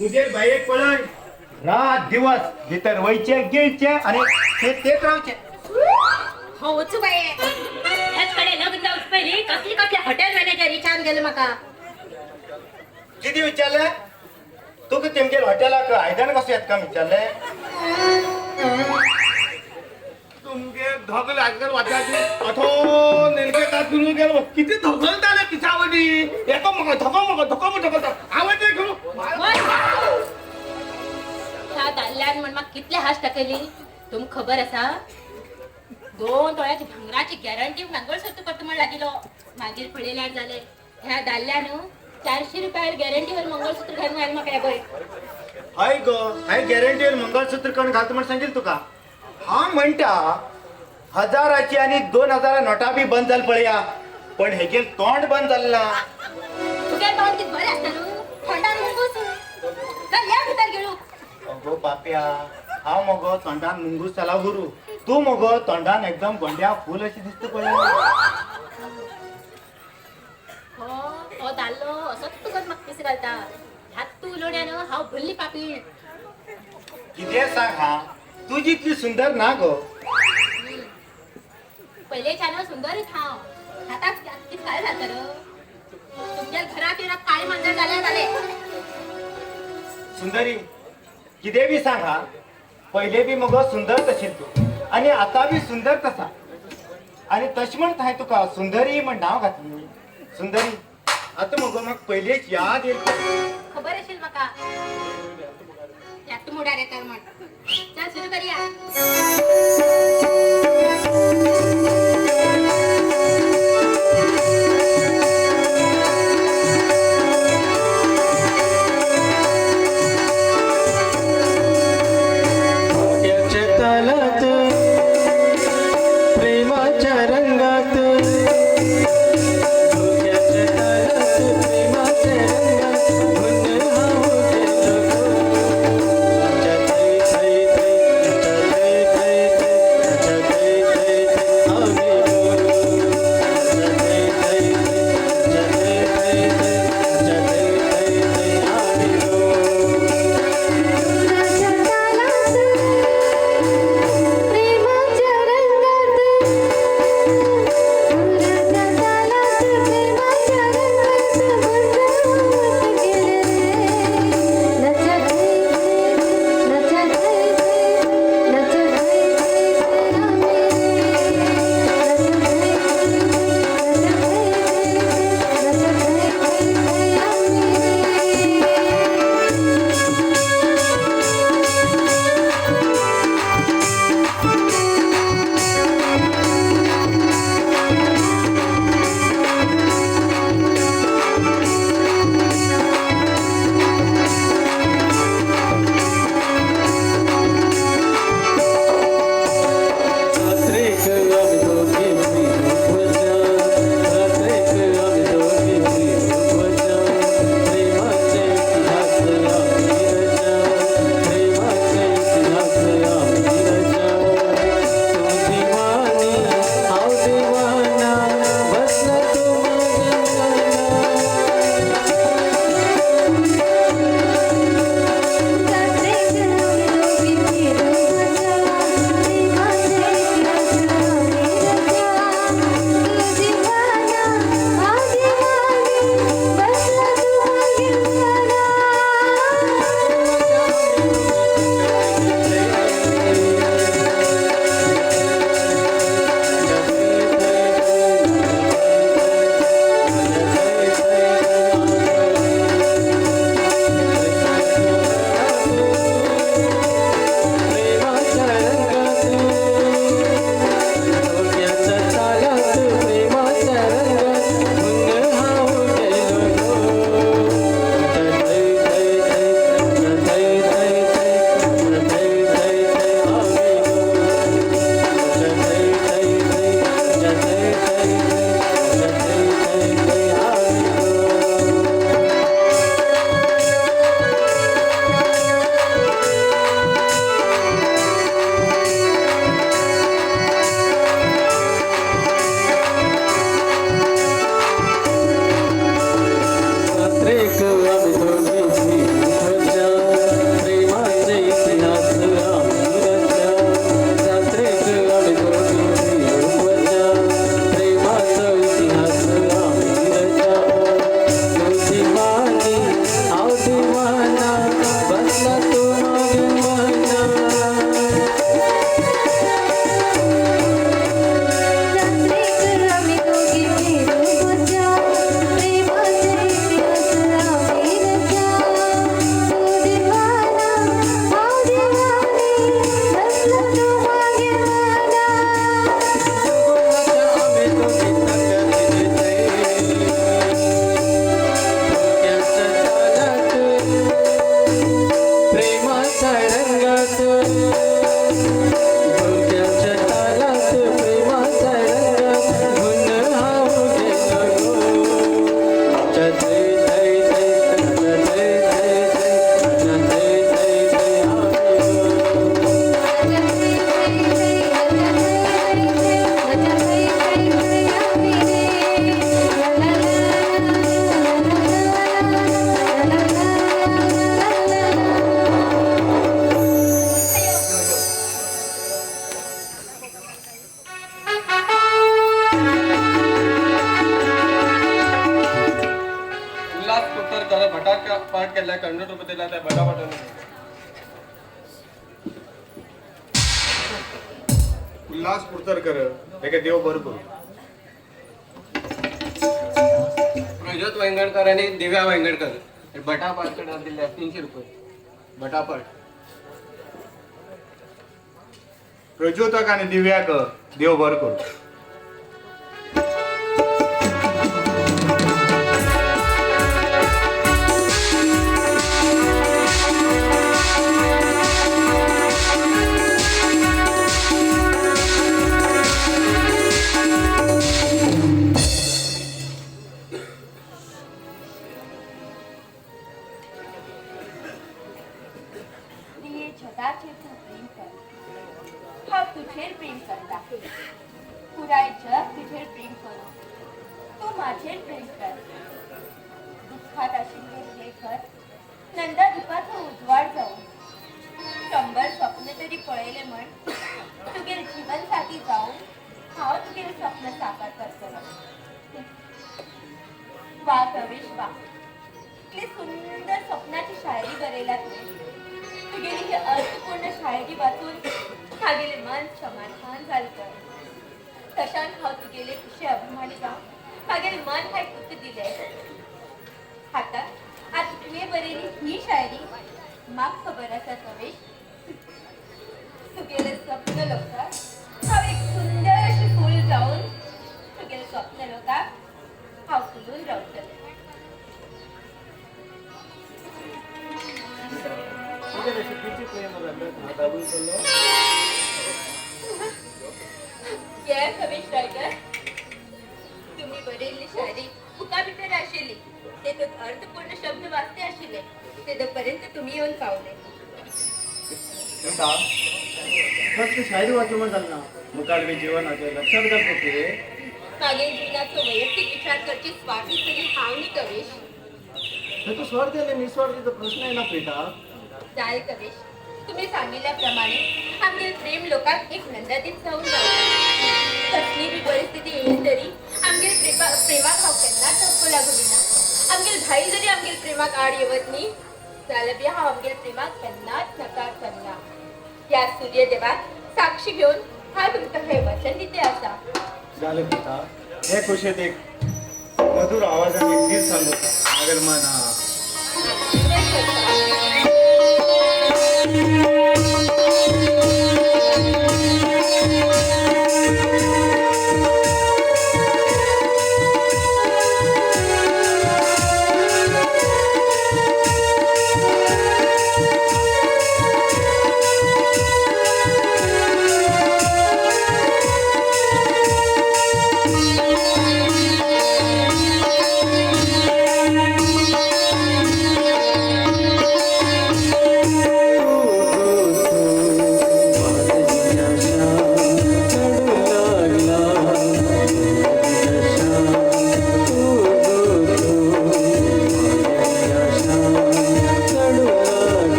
तुझे बाईक पळय रात दिवस भितर वयचे गिळचे आणि तेच रावचे. हो वचू बाये ह्याच कडे लग्न जाऊच पहिली कसली कसली हॉटेल मॅनेजर विचारून गेले म्हाका. किती विचारले तू की तेमगेर हॉटेलाक आयदन कसं येत का विचारले. तुमगे धगल आजकाल वाटायची अथो नेमके का फिरून गेलो किती धगल झाले पिसावडी येतो मग धको आवाज करू. ह्या दाल्ल्यान म्हण म्हाका कितले हास टाकली तुम खबर आसा. 2 तोळ्याची भांगराची गॅरंटी मंगळसूत्र करता म्हण लागिलो मागीर पळयल्यार जाले ह्या दाल्ल्यान 400 रुपयार गॅरंटीवर मंगळसूत्र घालून घाल म्हाका हे पळय. हाय गो हाय गॅरंटीवर मंगळसूत्र करून घालतो म्हणून सांगेल तुका. हा म्हणटा 1000ची आणि 2000 नोटा बी बंद जाल पळया पण हेगेल तोंड बंद जाल्ला. तुगे तोंड कित बरें आसता न्हू थोंडान मुंगूस चल या भितर गेलो. अगो बाप्या हांव मगो तोंडान मुंगूस चला गुरु तू मगो तोंडान एकदम गोंड्या फूल अशी दिसता पळय. हो दाल्लो असोच तुका म्हाका पीस घालता. ह्यात तू उलोवण्यान हांव भल्ली पापी. कितें सांग हा तू जितली सुंदर ना गो. पहिलेच्यान सुंदरच हांव आता कित काय जाता र. तुमच्या घरात येणार काळी मांजर जाले. सुंदरी कितें बी सांग हा पहिले बी मगो सुंदर तशीच तू आणि आता बी सुंदर तसा आणि तशी म्हणत हाय तुका सुंदरी म्हण नाव घातली. सुंदरी आता मगो म्हाका पहिलेच याद येत खबर असेल म्हाका यात मुडार येतात म्हण. चल सुरू करूया. स्टार्ट केला कंडक्टर बद्दल त्या बटाबटा उल्हास पुरतरकर हे देव बरं करू. प्रज्योत वेंगडकर आणि दिव्या वेंगडकर बटापाटकडे दिले 300 रुपये. बटापट. प्रज्योतक आणि दिव्याक देव बरं करू. प्रिये जगाचे तू प्रेम कर हा तुझेर प्रेम करता पुराय जग तुझेर प्रेम करो तू माझेर प्रेम कर दुःखात आशिल्ले हे घर नंदा दुपाचं उजवाड जाऊन 100 स्वप्न तरी पळयले म्हण तुगेर जीवन साथी जाऊन हांव तुगेर स्वप्न साकार करतलो वा कवेश वा इतली सुंदर स्वप्नाची शायरी बरयला तुगेली ही अर्थपूर्ण शायरी वाचून हागेले मन समाधान जालें तशान हांव तुगेले खुशी अभिमानी जावन हागेले मन हाय तुका दिलें आता आज तुवें बरयली ही शायरी म्हाका खबर आसा कवेश तुगेले स्वप्न लोकांक हांव एक सुंदर अशी फूल जावन तुगेले स्वप्न लोकांक हांव फुलून रावतलें ये कवेश रायटर तुम्ही बरयल्ली शायरी बुका भितर आशिल्ली तेतूंत अर्थपूर्ण शब्द वाचते आशिल्ले तेदोपर्यंत तुम्ही येवन पावले फक्त शायरी वाचून म्हणून जालना मुखार बी जीवनाचे लक्षात घाल पडते. मागील जीवनाचो वैयक्तिक विचार करची स्वार्थी तरी हांव न्ही कवेश तू स्वार्थ आणि निस्वार्थीचा प्रश्न आहे ना प्रीता. जाय कवेश तुम्ही सांगितल्याप्रमाणे आमगेल प्रेम लोकांक एक नंदादीप जाऊन जावं कसली बी परिस्थिती येईल तरी आमगेल प्रेमाक हांव केन्नाच धक्को लागू दिना आमगेल भाई जरी आमगेल प्रेमाक आड येवत न्ही जाल्यार बी हांव आमगेल प्रेमाक केन्नाच नकार करना ह्या सूर्यदेवाक साक्षी घेवन हांव तुमकां हें वचन दिते आसा झालं प्रीता. हे खुशेत एक मधुर आवाजाने एक गीत सांगू अगर मना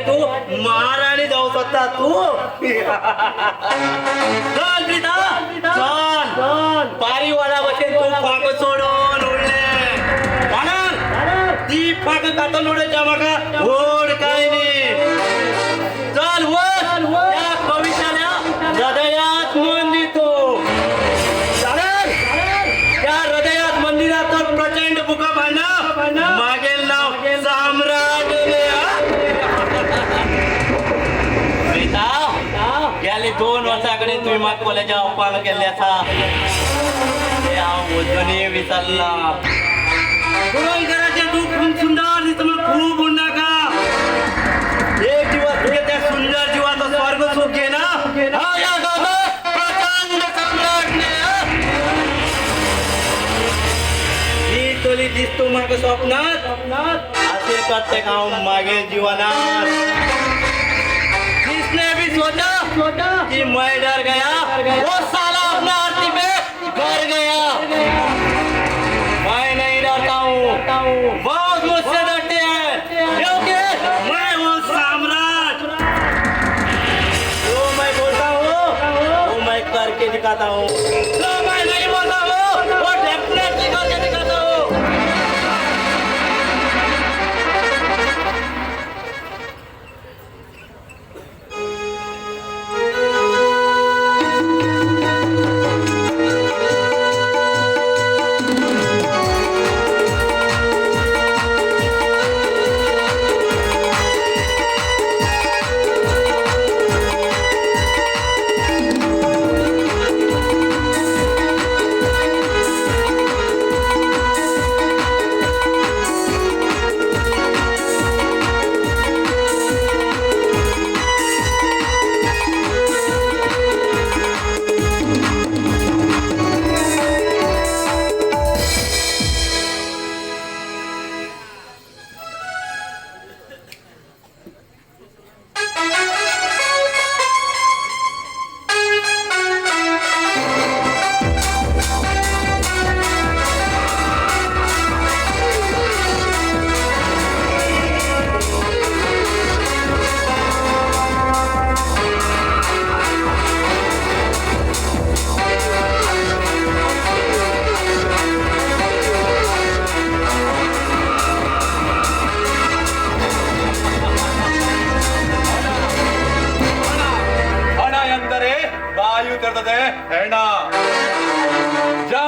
तू महाराणी जाऊ शकता तू चल प्रीता चल पारीवाला बसेल तू फाक सोडून उडले ती फाक कातून उडायच्या मागा ओढ काय नाही चल त्या कविताला हृदयात मन देतो चालेल त्या हृदयात मंदिरात तर प्रचंड बुका भांडा मागेल नाव सम्राट गेले 2 वर्षाकडे तुम्ही माग कॉलेजा अपमान केल्याचा वजनी विसरला करायचे तू खूप सुंदर दिसतो खूप उंडा का एक दिवस तुझ्या त्या सुंदर जीवाचा स्वर्ग सुख घे ना हा या गावात प्रचंड सम्राटने ही तुली दिसतो माग स्वप्नात असे करते गाव मागे जीवनात किसने भी सोचा कि मैं डर गया वो साला अपना आरती पे डर गया मैं नहीं डरता हूँ बहुत मुझसे डरते हैं क्योंकि मैं हूँ सम्राट जो मैं बोलता हूँ वो मैं करके दिखाता हूँ जो मैं नहीं बोलता हूँ वो डेफिनेटली करके दिखाता हूँ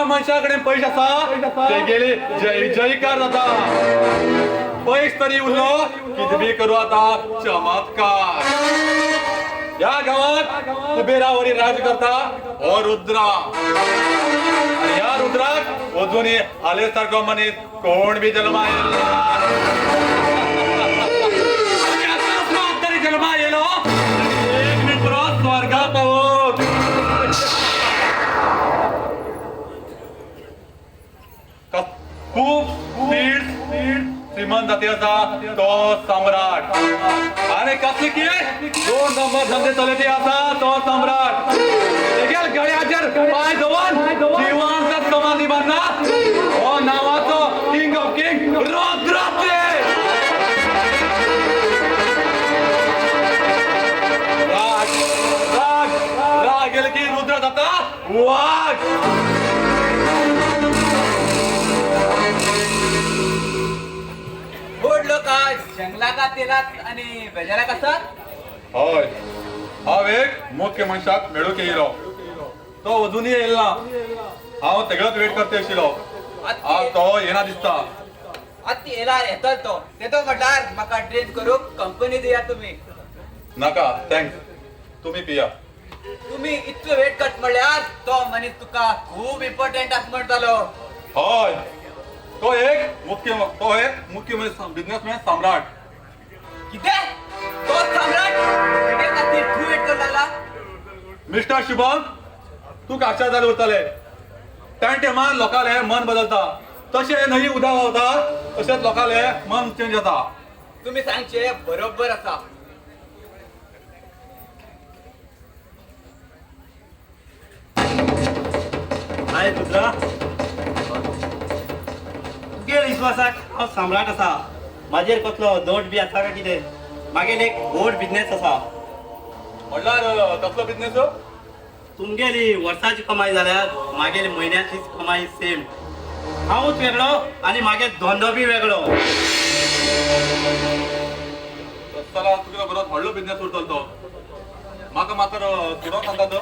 माणसाकडे पैसे असा ते गेले जयकार जाता पैस तरी उरलो किती करू आता चमत्कार या गावात कुबेरावरी राज करता हो रुद्रा आणि या रुद्राक अजूनही आले सारखं मनीस कोण बी जन्मा तरी जन्मा येलो एक मित्र स्वर्गात आहोत खूप स्पीड श्रीमंत जातीचा तो सम्राट आणि कसली की 2 नंबर धंदे चलते असा तो सम्राट गळ्याचेर पाय दवन जीवांचा समाधी बांधना हो नावाचो किंग ऑफ किंग रुद्राचे राग गेले की रुद्र जाता वाघ जंगला का तेलात आणि बेजारा कसा हय हांव एक मुख्य मनशाक मेळूक येयलो तो अजूनही येयल ना हांव तेगळोच वेट करते आशिल्लो तो येना दिसता आती येणार येतो तो तेतो म्हटल्यार म्हाका ड्रिंक करूक कंपनी दिया तुम्ही नाका थँक्स तुम्ही पिया तुम्ही इतलो वेट करत म्हळ्यार तो मनीस तुका खूप इम्पॉर्टंट आस म्हणटालो हय तो एक मुख्य बिझनेसमॅन सम्राट किती तो सम्राट किती खातीर तू वेट करू लागला मिस्टर शुभम तू काक्षा जाले उरतले त्या टायमार लोकांले मन बदलता तशें न्हय उदक व्हांवता तशेंच लोकांले मन चेंज जाता तुम्ही सांगचे बरोबर आसा हाय रुद्रा तुगे विश्वासाक हांव सम्राट आसा म्हाजेर कसलो दोट बी आसा काय कितें मागेल एक गोड बिझनेस असा. म्हणल्यार कसलो बिझनेस? तुमगेली वर्साची कमाई जाल्यार मागेली म्हयन्याचीच कमाई सेम. हांवूच वेगळो आनी मागे धंदो बी वेगळो. चला तुका बरोच व्हडलो बिझनेस उरतलो तो. म्हाका मात्र थोडो सांगा तो.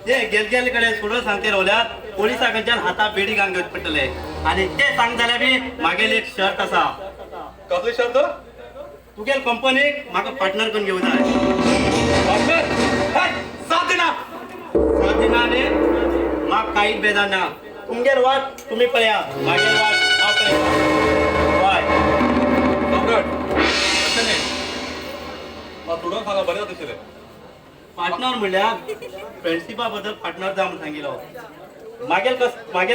ते गेल कडेन सुडो सांगते रावल्यार पोलिसा कडच्यान हाता बेडी घालून घेवचे पडटले. आनी ते सांग जाल्यार बी मागेल एक शर्त आसा. कसली शर्त? तुगेल कंपनीक म्हाका पार्टनर करून घेवं जाय. साथ दिना. सात दिना न्ही म्हाका कांयच बेजार ना. तुमगेर वाट तुमी पळया, मागेर वाट हांव पळयता. बाय. सम्राट अशें न्ही. म्हाका सोडून सांगा बरें जातलें. पार्टनर म्हणल्यार फ्रेंडशिपा बद्दल पार्टनर जा म्हणून सांगिलो. मागेल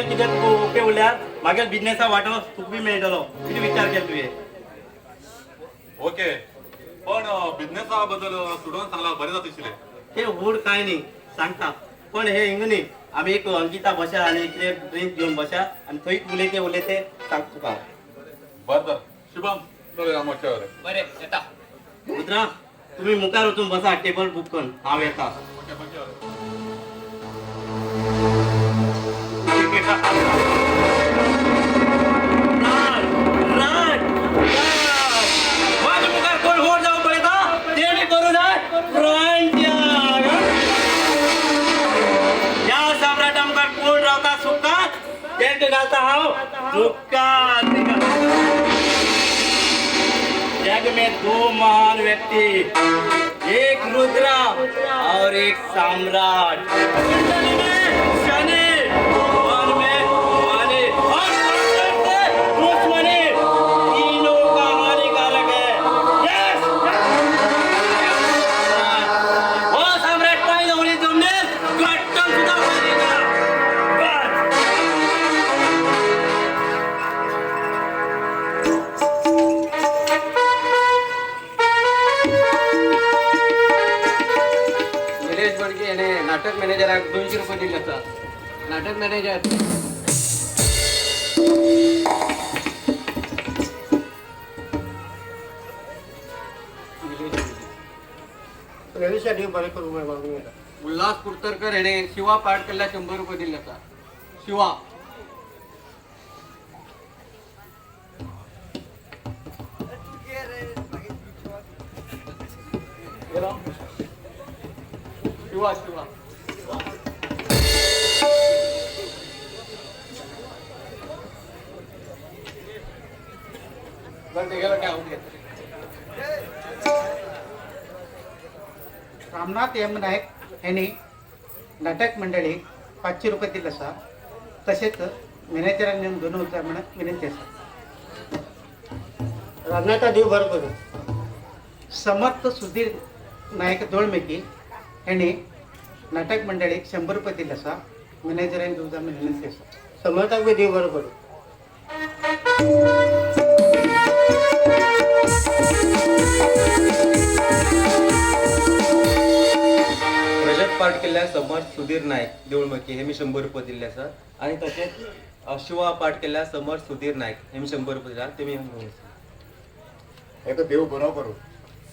कितें तुका ओके उरल्यार मागेल बिझनेसा वांटो तुका बी मेळटलो. कितें विचार केला तुवें? ओके पण बिझनेसा बद्दल सोडून सांगला बरें जातलें. ते व्हड कांय न्ही सांगता. पण हे हिंग न्ही आमी एक अंकिता बशा आनी कितें ड्रिंक घेवन बशा आनी थंयच उलयते सांग तुका. बरें तर शुभम चल आमच्या वर. बरें येता. रुद्रा तुम्ही मुखार वचून बसा, टेबल बुक करून हांव येता. माझ्या मुखार कोण होड जावं पळयता ते बी करू जाय. या सम्राटा मुखार कोण रावता सुखात तेंका घालता हांव दुःखात. जग में दो महान व्यक्ति, एक रुद्रा और एक सम्राट. कुंडली में शनि, वन में वाणी और संकट से दुश्मनी, तीनों का हानिकारक है. Yes! वो सम्राट पाहिजे होणी जमणे घट्टन सुद्धा मारिका. निलेश बडके याने नाटक मॅनेजराक 200 रुपये दिले आसा. नाटक मॅनेजर उल्हास कुडतरकर याने शिवा पाठ केला 100 रुपये दिले आसा. शिवा शिवा शिवा गेला काय होते. रामनाथ एम नायक यांनी नाटक मंडळी 500 रुपये दिले असा. तसेच मॅनेजरांनी नेऊन 2000 म्हणून विनंती असा. रामनाथा देव बरं करू. समर्थ सुधीर नायक दोळमेकी यांनी नाटक मंडळीक 100 रुपये दिले असा. मॅनेजरांनी 2000 म्हणून विनंती असा. समर्थाक बी देव बरं करू. रजत पाठ केल्या समर्थ सुधीर नायक देवळमकी हे मी 100 रुपये दिले आसा. आणि तसेच शिवा पाठ केल्या समर्थ सुधीर नायक हे मी 100 रुपये दिला ते मी एक देव बरो करू.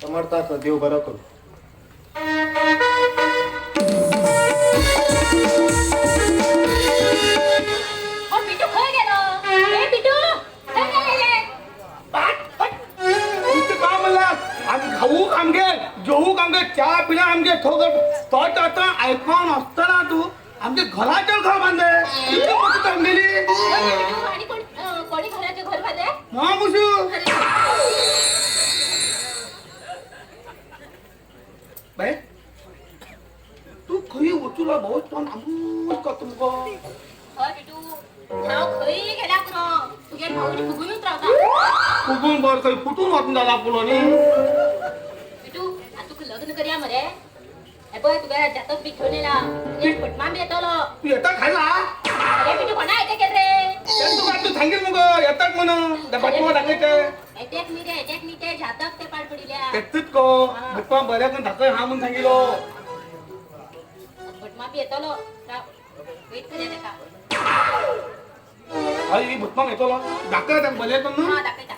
समर्थाक देव बरो करू. ओ बिटू खंय गेलो? ए बिटू खंय गेले? इथं काय म्हणला? आम्ही खाऊक आमगे जेवूक आमगे चहा पिला आमगे थोडं आता ऐकून असताना तू आमच्या घराच्या घर बांधे इतकी मोठी चांगली आणि कोणी घराचे घर बांधले? महामुसू बाय तू खरी वचूला बहुत पण आमूच का तुमको हय बिटू हांव खंय गेल्या पुरो तुगे भाऊजी फुगूनच रावता. फुगून बर काही फुटून वाटून झाला पुलो नी बिटू आता तुका लग्न करया मरे. हे पळय तुगे जातक बी घेऊन येला. एक फटमा बी येतलो. तू येता खायला अरे बिटू कोणा येते केल रे? तू काय तू सांगेल मग येतात म्हणून बटवा टाकायचे एटेक नी ते जातक ते पाड पडिल्या. तेच को बटवा बऱ्या पण धाकय हा म्हणून सांगिलो. फटमा बी येतलो. वेट करया तेका. आई भुतमा येतो धाकय बऱ्या पण हा दाखयता.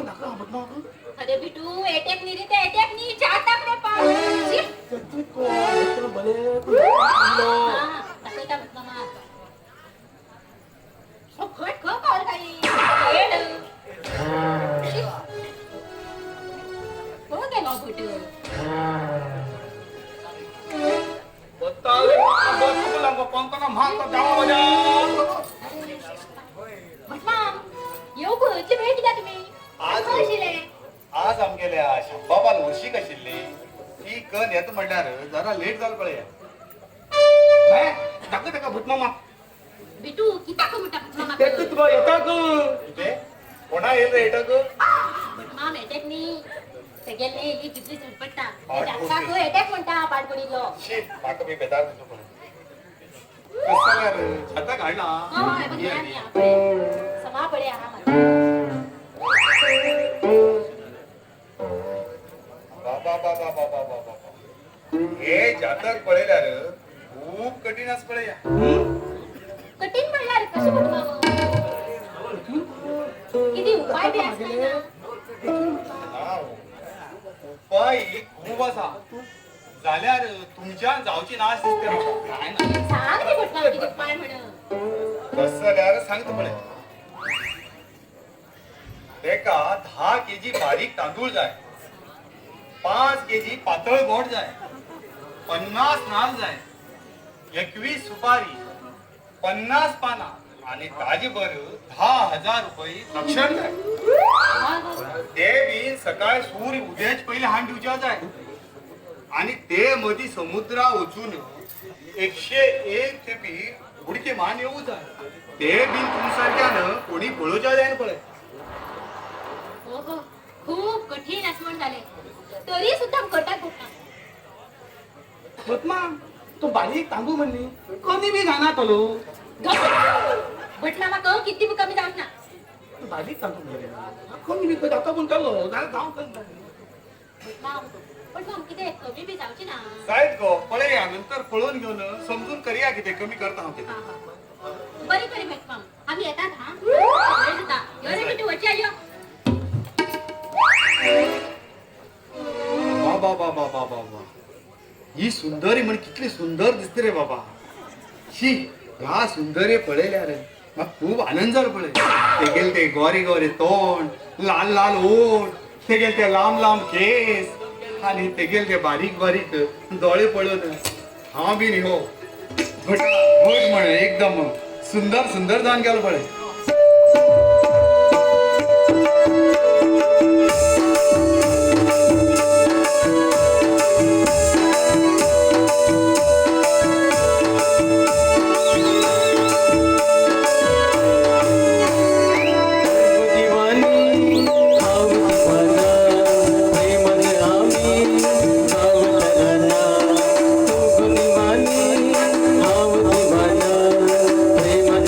दाखव बदमा अरे बिटू एटेक नी रे ते एटेक नी चार टाक रे पाव शी. हा, टाकले का बदमा मा खट ख कॉल काही एड शी. हो गेलो बिटू बदमा येऊ गो इतली वेळ कित्याक तुमी आज खंय आशिल्ले? आज आमगेल्या शंबाबाल वर्षीक आशिल्ली ती कन येता म्हणल्यार जरा लेट जाल पळया. दाखव ताका भूतमामा बिटू कित्याक म्हणटा बदमा ते म्हाका? तुका येता ग कितें कोणा येल रे एटक बदमा एटेक नी तेगेले इल्ली कितली झडपडटा ताका एटेक म्हणटा पाड पडिल्लो. शी म्हाका बी बेजार दिसता पळय. कसं जाल्यार छाता घालना हय बघया आमी आपले समा पडे आहा म्हाका. बाबा बाबा बाबा बाबा हे जातक पळयल्यार खूप कठीण आस पळया. कठीण म्हणल्यार कशें बदमा किती उपाय बी आसता ना? उपाय खूप आसा जाल्यार तुमच्यान जावची नाश दिसते म्हाका. काय ना सांग रे बदमा किती उपाय म्हणून. कसं जाल्यार सांगता पळय. तेका 10 केजी बारीक तांदूळ जाय, 5 केजी पातळ गोड जाय, 50 नाल्ल जाय, 21 सुपारी, 50 पानां आणि ताजे बर 10,000 रुपये दक्षिण जाय. ते बी सकाळी सूर्य उदयाच पयले हाण दिवच्या जाय आणि ते मदी समुद्रा वचून 101 खेपी उडके मान येऊ जाय. ते बी तुमसारख्यान कोणी पळोवच्या जायना पळय. ओहो खूप कठीण आसमण झाले तरी सुद्धा करतात बदमा. भूतमा तो बारीक तांदूळ म्हणली कधी बी घाना तलो बदमा म्हाका किती बी कमी जावंक ना. तू बारीक तांदूळ म्हणली कोणी बी कधी आता पण तलो जाल्यार जावं बदमा बदमा कितें कमी बी जावची ना. जायत गो पळया नंतर पळोवन घेवन समजून करूया कितें कमी करता हांव कितें. हा, हा. बरी बरी बदमा आमी येतात हा. वेळ जाता. यो रे बिटू वच्ची यो. बाबा बाबा बाबा बाबा ही सुंदरी म्हण कितली सुंदर दिसते रे बाबा. शी ह्या सुंदरी पळयल्यार म्हाका खूप आनंद जालो पळय. तेगेले ते गोरे गोरे तोंड, लाल लाल ओठ, तेगेले ते लांब लांब केस आणि तेगेले ते बारीक बारीक दोळे पळोवन हांव बी न्ही हो घट म्हण एकदम सुंदर सुंदर जावन गेलो पळय.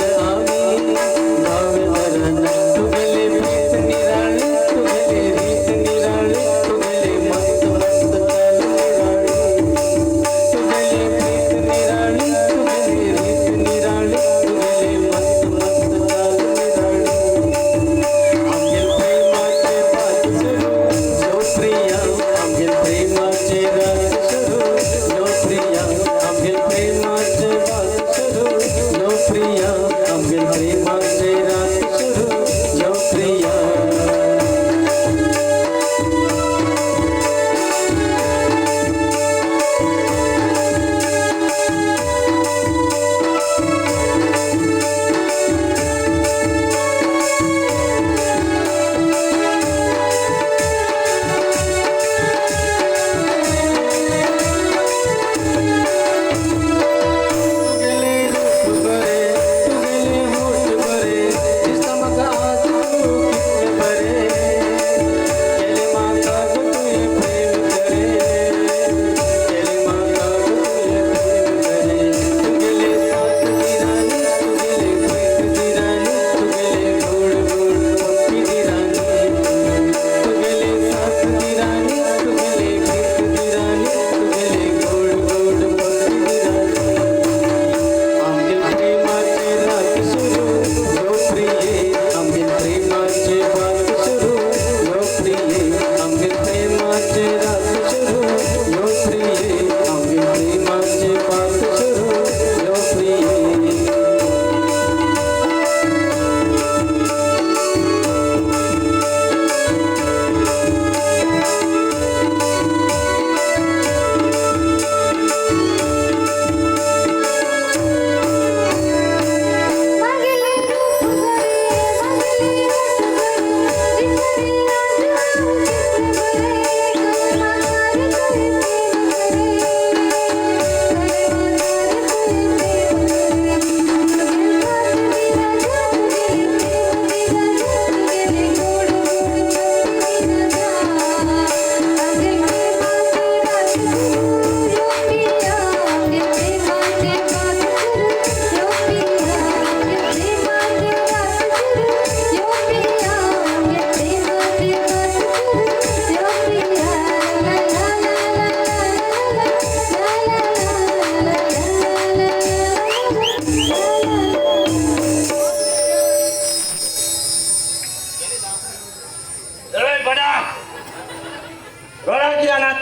आम्ही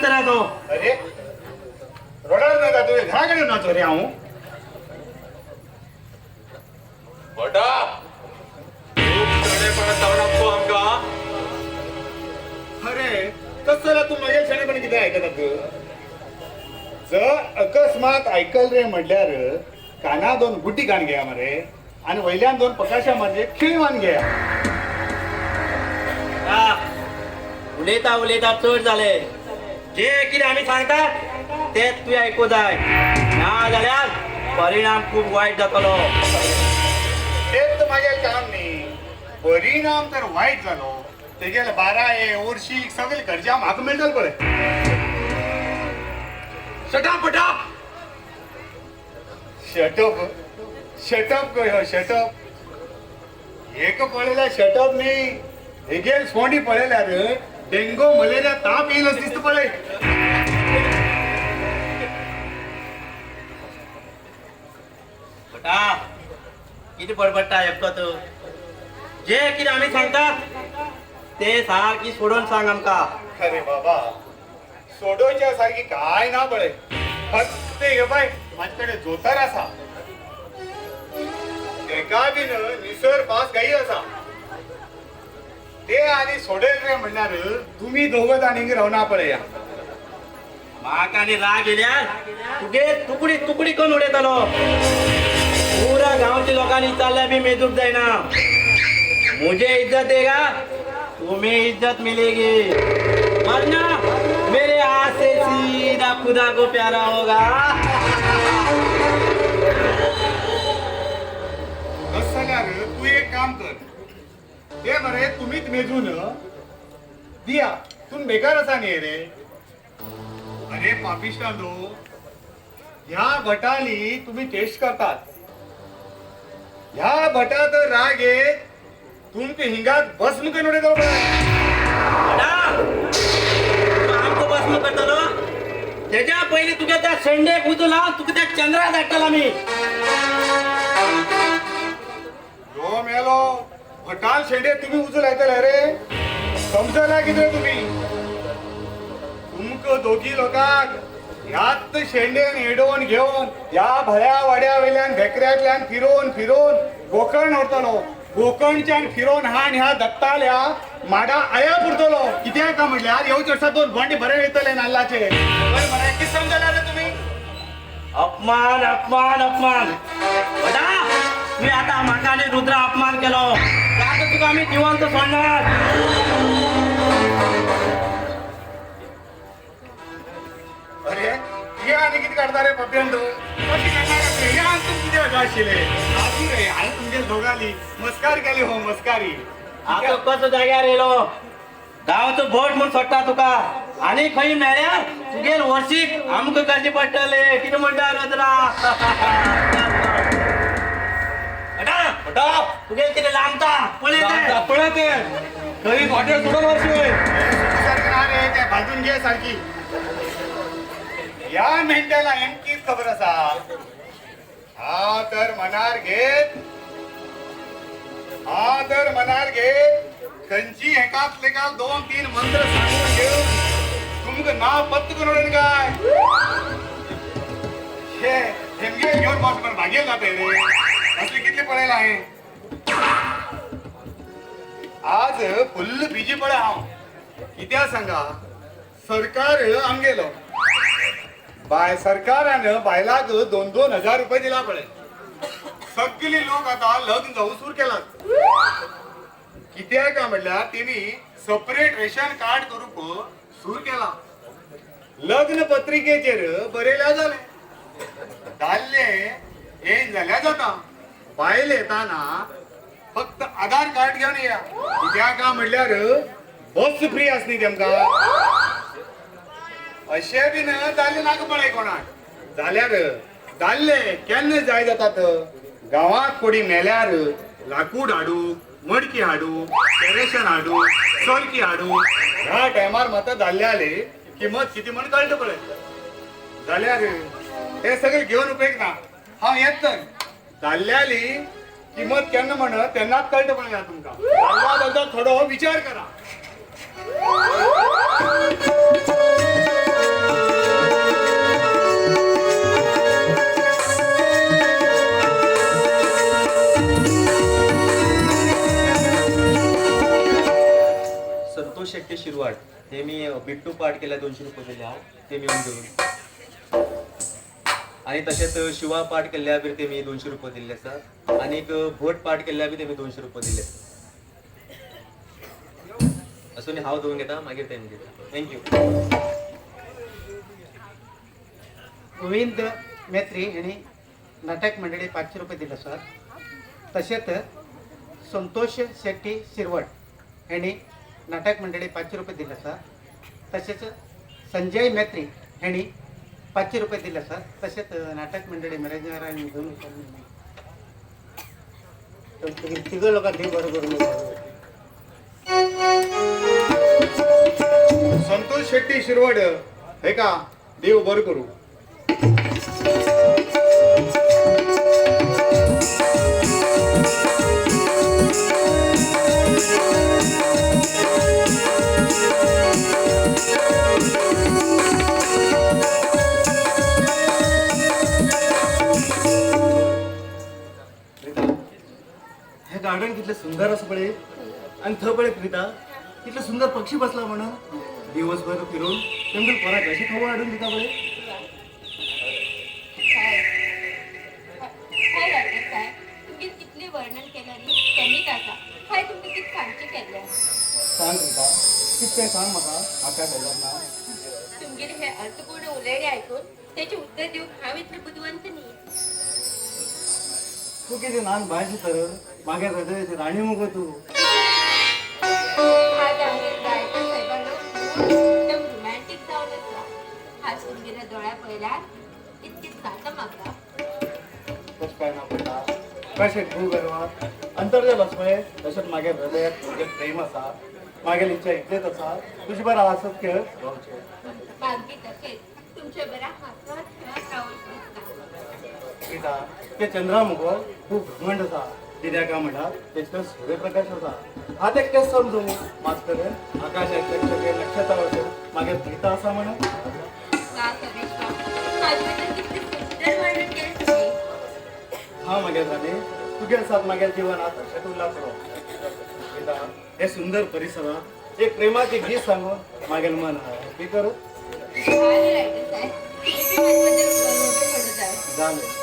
लागतं तो अरे रडार नका तुझे घराकडे नाचो रे हांव बटा शणेपणात जाऊ नको आमका. अरे कसं तू माझ्या क्षणीपणे किती ऐकत जर अकस्मात ऐकल रे म्हटल्यार काना दोन गुड्डी कान घ्या मरे आणि वयल्यान दोन पकाशा म्हणजे खिळवान घ्या. हा. उलयता उलयता चड जाले जे कितें आमी सांगतात तेच तुवें आयकूं जाय ना जाल्यार परिणाम खूब वायट जातलो. तेच तर माझ्या काम न्ही परिणाम तर वाईट जालो तेगेले 12 वर्षी सगळे घरच्या म्हाका मेळटल पळय. शटाप बटा. शटअप शटअप गो शटअप एक पळयल्यार शटअप न्ही हेगेल सोंडी पळयल्यार डेंगू मलेरिया ताप येईल दिसत पळय. बटा कितें बडबडटा एकतो जे कितें आमी सांगतात ते सारकी सोडून सांग आमकां. अरे बाबा सोडोवच्या सारखी काय ना पळय फक्त हे बाय माझे कडेन जोतर आसा एका बीन निसर पास गाई आसा ते आनी सोडेल रे म्हणल्यार तुम्ही दोघं जाण रावना पळया. म्हाका आनी राग येल्यार तुगे तुकडी तुकडी करून उडयतलो. पुरा गांवच्या लोकांनी चालल्या बी मेजूक जायना. मुझे इज्जत देगा तुम्हें इज्जत मिलेगी वरना मेरे हाथ से सीधा खुदा को प्यारा होगा. बस जाल्यार तू एक काम कर ते बरे तुम्हीच मेजून दिया तुम्ही बेकार असा न्ही रे. अरे पापिष्टांनो ह्या भटाली तुम्ही टेस्ट करतात ह्या भटात राग येत तुमचे हिंगात भस्म करून उडयतलो पळय. आमको बसणं करतलो त्याच्या पहिले तुझ्या त्या शेंडेक उजू लावून तुका त्या चंद्रा धाडटलो आमी. हो मेलो भटाल शेंडे तुम्ही उजू लायतले रे समजला कितें तुम्ही तुमक दोघी लोकांक ह्यात शेंडेन हेडोवन घेवन ह्या भल्या वाड्या वयल्यान भेकऱ्यांतल्यान फिरोन फिरोन गोकर्ण व्हरतलो. गोकर्णच्यान फिरोन हाण ह्या दत्ताल्या माडा आया पुरतलो कित्याक काय म्हटल्यार येवचे वर्सा 2 भांडी बरे वयतले नाल्लाचे. बरें म्हळ्यार कितें समजला रे तुम्ही. अपमान अपमान अपमान बटा मी आता म्हाका आनी रुद्रा अपमान केलो आता तुका आमी जिवंत सोडणार. अरे हे आनी कितें काडटा रे पप्यांडो कशें काडनाका हे आनी तुमकां कितें हवे आशिल्ले आसूं रे हांवें तुमगे दोगांली मस्कार केली हो मस्कारी. आता कसो जाग्यार येयलो गांवचो भोट म्हूण सोडटा तुका आनी खंय मेळ्यार तुगेर वर्शीक आमकां करचे पडटले कितें म्हणटा रुद्रा. बटा बटा तुगे कितें लांबता पळय ते. पळय ते खरी हॉटेल सोडून वरची. सारखं ना रे ते भाजून घे सारखी. या मेंढ्याला नेमकीच खबर आसा हा तर मनार घेत खंयची एकाच लेखाक 2-3 मंत्र सांगून घेऊन तुमकां नाव पत्त करून उडयन काय हे हेमगे घेऊन बस पण भागेल जाते रे असले कितले पळयला हांवें. आज फुल्ल बिजी पळय हांव कित्याक सांगा सरकार आमगेलो सरकारान बायलाक 2-2 हजार रुपये दिला पळय. सगळी लोक आता लग्न जाऊ सुरू केलात कित्याक काय म्हटल्यार तेणी सेपरेट रेशन कार्ड करूंक सुरू केला. लग्न पत्रिकेचेर बरयल्या जाले दादले येन जाल्या जाता बायल येताना फक्त आधार कार्ड घेवन या कित्याक काय म्हटल्यार बस फ्री आसली तेमकां. अशें बीन दादले नाका पळय कोणाक जाल्यार दादले केन्ना जाय जातात गांवांत कोणी मेल्यार लाकूड हाडू मडकी हाडू पेरेशन हाडू चलकी हाडू ह्या टायमार मात दादले किंमत किती म्हण कळटा पळय जाल्यार हे सगळे घेवन उपेग ना. हांव येत तर दादल्याली किंमत केन्ना म्हण तेन्नाच कळटा पळय तुमकां. दादल्या थोडो विचार करा. हे मी बिट्टू पाठ केल्या 200 रुपये दिले आहो ते मी येऊन देऊन. आणि तसेच शिवा पाठ केल्या बी ते मी 200 रुपये दिले सर. आणि एक भोट पाठ केल्या बी ते मी 200 रुपये दिले. असून हाव देऊन घेता मागीर ते मी घेता. थँक्यू. गोविंद मेत्री यांनी नाटक मंडळी 500 रुपये दिलं सर. तसेच संतोष शेट्टी शिरवट यांनी नाटक मंडळी 500 रुपये दिलं सर. तसेच संजय मेत्री यांनी 500 रुपये दिलं सर. तसेच नाटक मंडळी मॅनेजरांनी 2 रुपये तिघं लोकांनी बरोबर संतोष शेट्टी शिरवड हे का देव बरं करू. हे गार्डन कितलं सुंदर असं पळे आणि थं पळे प्रीता कितलं सुंदर पक्षी बसला म्हणून दिवसभर फिरून तेमगेल पोरा कशी खाऊ वाढून दिता पळे. काय डॉक्टर साहेब तुम्ही कितले वर्णन केलं कमीच आसा. काय तुम्ही किती सांगचे केले. सांग प्रीता कितें सांग म्हाका आका ना. तुमगेले हे अर्थपूर्ण उलयडे ऐकून त्याचे उत्तर देऊन हांव इतलें बुद्धिवंत न्ही. तू किती नान भाजी तर मागे हृदयाची राणी मुगो तू. आज आमगे गायकर साहेबांना एकदम रोमॅन्टिक जावन आसा. आज तुमगेल्या दोळ्या पयल्यार इतकीच जाता म्हाका. तशें काय ना पडटा कशें खूब गर्वात अंतर्जाल पळय तशेंच मागे हृदयात तुजें प्रेम आसा. मागेल इच्छा इतलेच आसा तुजे बरें आसत खेळ रावचें. मागीर तशेंच तुमचे बऱ्या हातांत खेळत रावून दिसता. कित्या ते चंद्रा मुगो खूब घमंड आसा. कित्याक काय म्हणटात तेचो सूर्यप्रकाश आसा. हात एकटेच समजू मास्तर आकाशात सगळे नक्षत्र असून मागे प्रीता आसा म्हणून. का सविश्वा माझ्याबद्दल कितले सुंदर वर्णन केलें तुम्ही. हा मागे जाणे तुगे साथ मागे जिवनात अशें उरला पुरो. कित्या हे सुंदर परिसरात एक प्रेमाचे गीत सांगून मागेल मन हॅपी करत भारी रायटर साहेब तुम्ही माझ्याबद्दल गर्व करत आहे. जाले.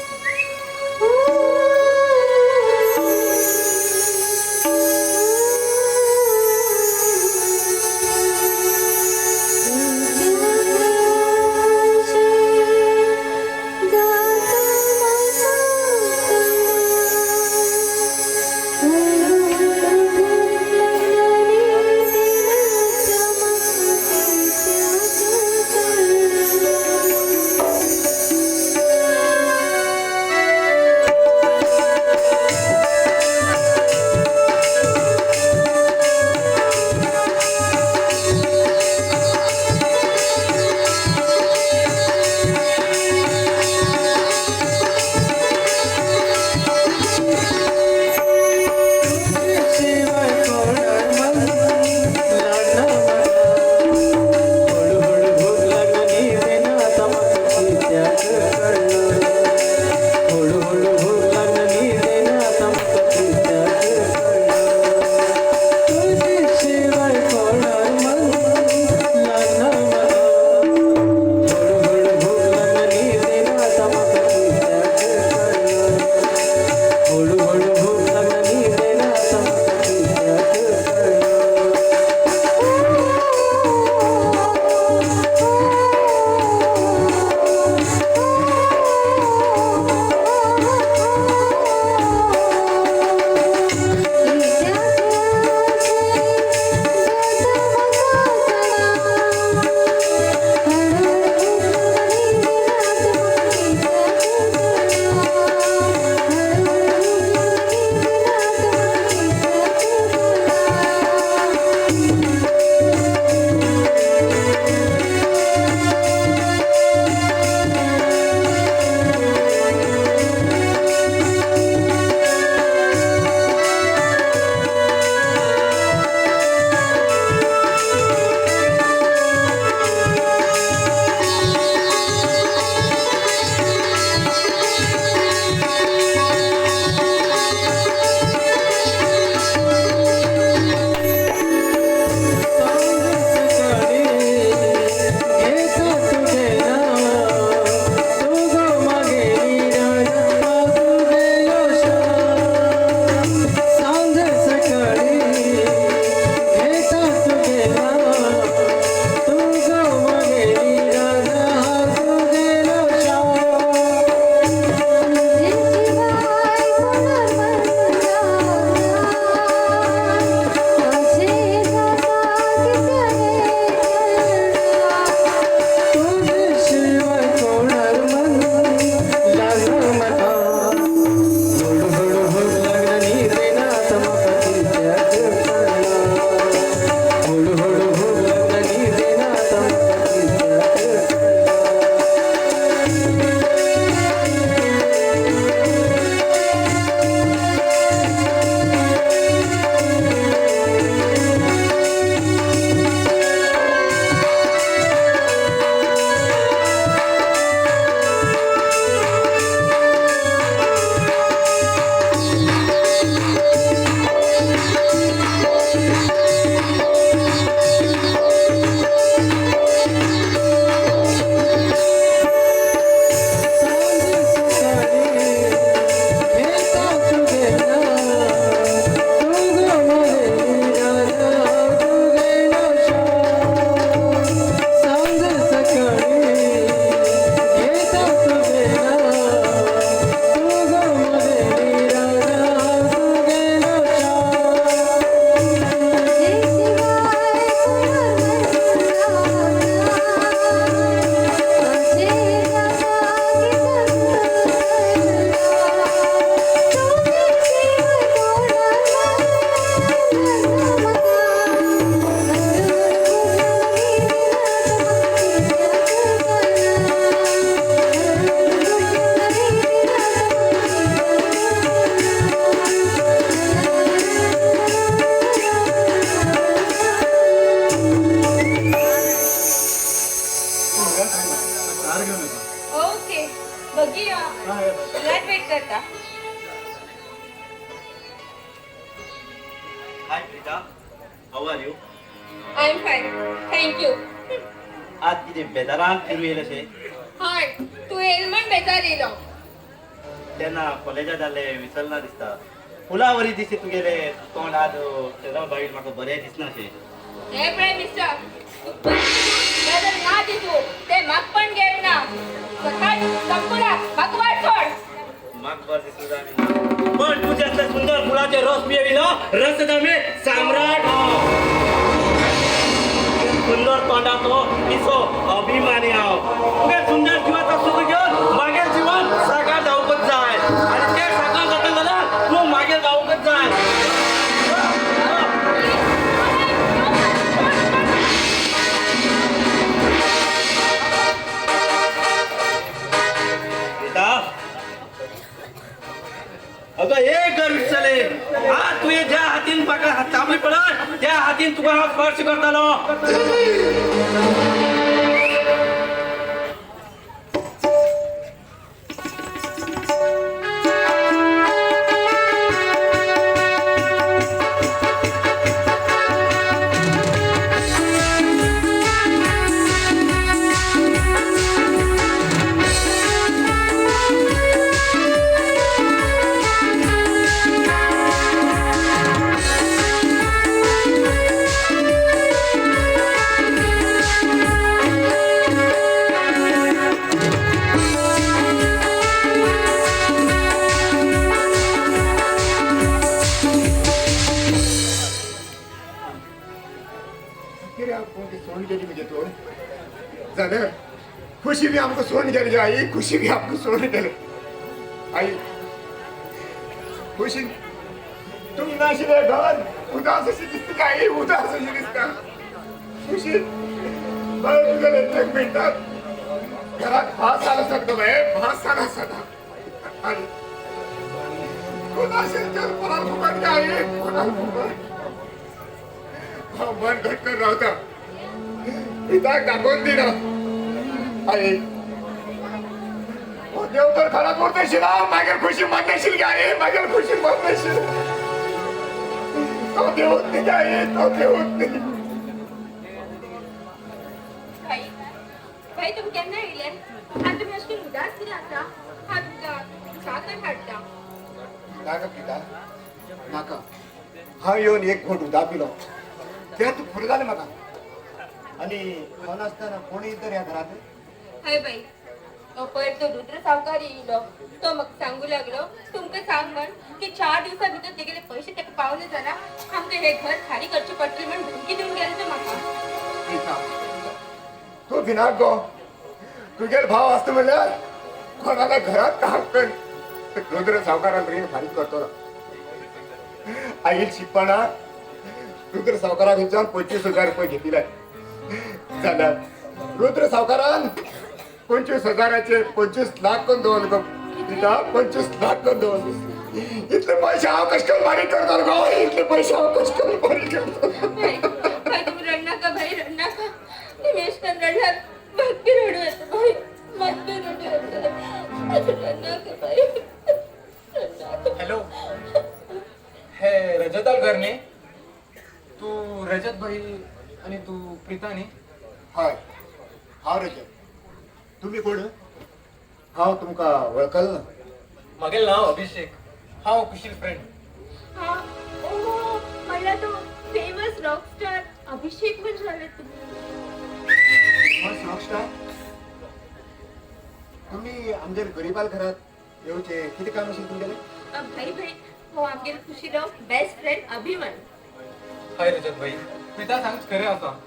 दोघी फ्लॅट वेट करता. Hi Preeta, how are you? I am fine, thank you. आज किती बेजारान फिरू येईल अशे हय, तू येल म्हण बेजार येयलो. तेन्ना कॉलेजात जाले विसरना दिसता. फुलावरी दिसते तुगेले तोंड आज तेजा बाईट म्हाका बरें दिसना अशें. हे प्राईम मिनिस्टर, बेजार ना दिसू, ते म्हाक पण गेल ना. सकाळ संकुला म्हाका वाट सोड. म्हाका बरें दिसू जाय. पण तुझे असले सुंदर फुलाचे रस पियेविलो रसदमे सम्राट हांव. सुंदर तोंडाचो पिसो अभिमानी हांव. तुगे सुंदर जिवाचो सुख घेवन मागेर जिवन साकार जावंकच जाय आनी ते साकार जाता जाल्यार तूं मागेर जावंकच जाय. अगं एक घर विचारले आज तुझे ज्या हातीन म्हाका चाबली पडत त्या हातीन तुका हांव स्पर्श करतालो. सोन गेली म्हणजे तो जाल्यार खुशी बी आमकां सोन गेली आई. खुशी बी आमकां सोन गेले आई. खुशी तुम नाशिले घर उदास अशी दिसता काय उदास अशी दिसता. खुशी बरं तुगेले एक मिनटात घरात भास आला सकता बाय भास आला सदा. आणि कोणाशी तर कोणाला फुकट काय कोणाला फुकट मन घट्ट राहता पिता टाकून दिला आई. देव तर खरा करतेशील मागेर खुशी म्हणतेशील काय मागेर खुशी म्हणतेशील. तो देवत नाही काय तो देवत नाही. भाई भाई तुम्ही केन्ना येयले आनी तुमी अशें करून उदास कितें आसा. हा तुमकां साखर हाडटा. नाका पिता नाका. हांव येवन एक घोट उदक पिलो तें तूं फुडें जालें म्हाका. आनी हांव नासतना कोणी तर ह्या घरांत. हय बाई, पयर तो रुद्र सावकार येयलो. तो म्हाका सांगू लागलो तुमकां सांग म्हण की 4 दिवसां भितर तेगेले पयशे तेका पावले जाल्यार आमकां हे घर खाली करचें पडटलें म्हण धमकी दिवन गेलो तो म्हाका. पिता तूं भिनाक गो. तुगेलो भाव आसता म्हणल्यार कोणाला घरात काम कर. रुद्र सावकारान रीण फारीक करतलो. आईल शिकपणा रुद्र सावकाराक विचारून 25,000 रुपये घेतिले जाल्यार रुद्र सावकारान 25,000चे 25 लाख करून दवरले. पिता 25 लाख करून दवरले. इतले पयशे हांव कशे करून फारीक करतलो गो. इतले पयशे हांव कशे करून फारीक करतलो. भाई तुम्ही रडनाका भाई रडनाका. तुम्ही अशें करून रडल्यार म्हाका बी रडू येता भाई. म्हाका बी रडू येता. रडनाका भाई रडनाका. हॅलो, हे रजत घर न्ही? तू रजत भाई आणि तू प्रीता न्ही? हय हांव रजत. तुम्ही कोण? हांव तुमकां वळखल ना. मागेल नाव अभिषेक. हांव कुशील फ्रेंड. हा ओ म्हणल्यार तो फेमस रॉकस्टार अभिषेक म्हण झाले तुम्ही. मस्त रॉकस्टार. तुम्ही आमच्या गरिबाल घरात येवचे किती काम असेल तुमगेले? भाई भाई हो आमगेर खुशीलो बेस्ट फ्रेंड अभिमन. हाय रजत भाई, प्रीता सांगच खरें आसा.